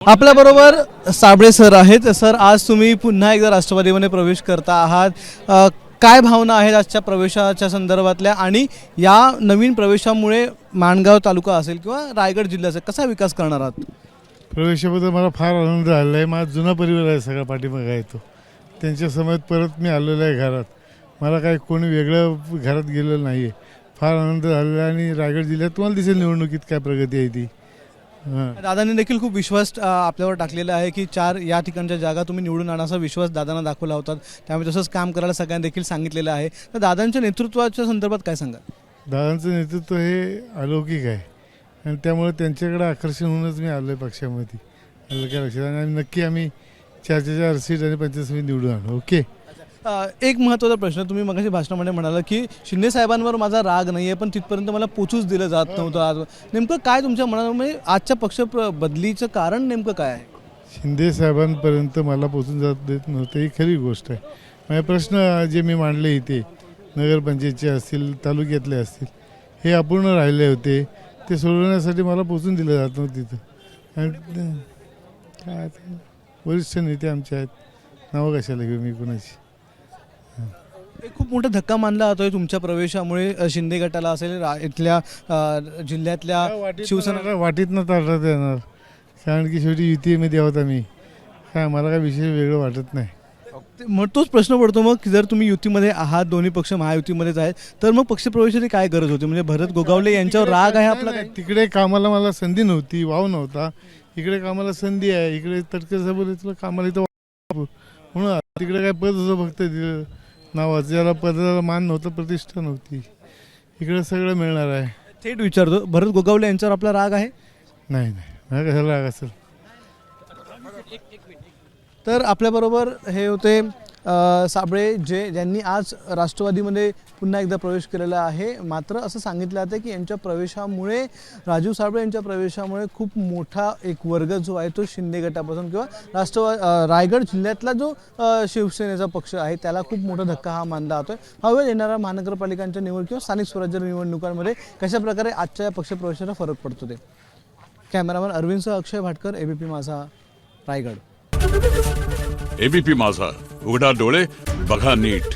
आपल्याबरोबर साबळे सर आहेत. सर, आज तुम्ही पुन्हा एकदा राष्ट्रवादीमध्ये प्रवेश करता आहात. काय भावना आहेत आजच्या प्रवेशाच्या संदर्भातल्या, आणि या नवीन प्रवेशामुळे माणगाव तालुका असेल किंवा रायगड जिल्ह्याचा कसा विकास करणार आहात? प्रवेशाबद्दल मला फार आनंद झाला आहे. माझा जुना परिवार आहे, सगळा पाठीमागा येतो. त्यांच्या समयात परत मी आलेलो आहे घरात. मला काही कोणी वेगळं घरात गेलेलं नाही आहे. फार आनंद झालेला आहे. आणि रायगड जिल्ह्यात तुम्हाला दिसेल निवडणुकीत काय प्रगती आहे ती. दादांनी देखील खूप विश्वास आपल्यावर टाकलेला आहे की 4 या ठिकाणच्या जागा तुम्ही निवडून आणण्याचा विश्वास दादांना दाखवला होता. त्यामुळे तसंच काम करायला सगळ्यांना देखील सांगितलेलं आहे. तर दादांच्या नेतृत्वाच्या संदर्भात काय सांगा? दादांचं नेतृत्व हे अलौकिक आहे आणि त्यामुळे त्यांच्याकडे आकर्षण होऊनच मी आलो आहे पक्षामध्ये. आलं काय लक्षात? आणि नक्की आम्ही 4 सीट आणि 25 समिती निवडून आणू. ओके. एक महत्त्वाचा प्रश्न, तुम्ही मगाशी भाषणामध्ये म्हणाला की शिंदे साहेबांवर माझा राग नाही आहे, पण तिथपर्यंत मला पोचूच दिलं जात नव्हतं. आज नेमकं काय तुमच्या मनामध्ये आजच्या पक्ष बदलीचं कारण नेमकं काय आहे? शिंदे साहेबांपर्यंत मला पोचून जात देत नव्हतं, ही खरी गोष्ट आहे. माझे प्रश्न जे मी मांडले इथे नगरपंचायतचे असतील, तालुक्यातले असतील, हे अपूर्ण राहिले होते. ते सोडवण्यासाठी मला पोचून दिलं जात नव्हतं तिथं. आणि काय वरिष्ठ नेते आमचे आहेत, नावं कशाला घेऊ मी कुणाची. एक खूप मोठा धक्का मानला जातोय तुमच्या प्रवेशामुळे शिंदे गटाला असेल, इथल्या जिल्ह्यातल्या शिवसेना वाटीतनं ताटत येणार, कारण की शेवटी युतीमध्ये आहोत आम्ही. काय मला काय विशेष वेगळं वाटत नाही. मग तोच प्रश्न पडतो, मग जर तुम्ही युतीमध्ये आहात, दोन्ही पक्ष महायुतीमध्येच आहेत, तर मग पक्षप्रवेशाची काय गरज होती? म्हणजे भरत गोगावले यांच्यावर राग आहे आपला काय? तिकडे कामाला मला संधी नव्हती, वाव नव्हता. इकडे कामाला संधी आहे. इकडे तटकरे तुला कामाला इथं म्हणून तिकडे काय पद होतं फक्त दिलं नावाचं, ज्याला पदाला मान नव्हतं, प्रतिष्ठा नव्हती. इकडे सगळं मिळणार आहे. थेट विचारतो, भरत गोगावले यांच्यावर आपला राग आहे? नाही नाही, कशाला राग असेल. तर आपल्याबरोबर हे होते साबळे, ज्यांनी आज राष्ट्रवादीमध्ये पुन्हा एकदा प्रवेश केलेला आहे. मात्र असं सांगितलं जातं की यांच्या प्रवेशामुळे, राजू साबळे यांच्या प्रवेशामुळे खूप मोठा एक वर्ग जो आहे तो शिंदे गटापासून किंवा रायगड जिल्ह्यातला जो शिवसेनेचा पक्ष आहे त्याला खूप मोठा धक्का हा मानला जातोय. हवे येणाऱ्या महानगरपालिकांच्या निवड किंवा स्थानिक स्वराज्य निवडणुकांमध्ये कशा प्रकारे आजच्या या पक्षप्रवेशाचा फरक पडतो ते. कॅमेरामॅन अरविंदसह अक्षय भाटकर, एबीपी माझा, रायगड. एबीपी माझा, उघडा डोळे बघा नीट.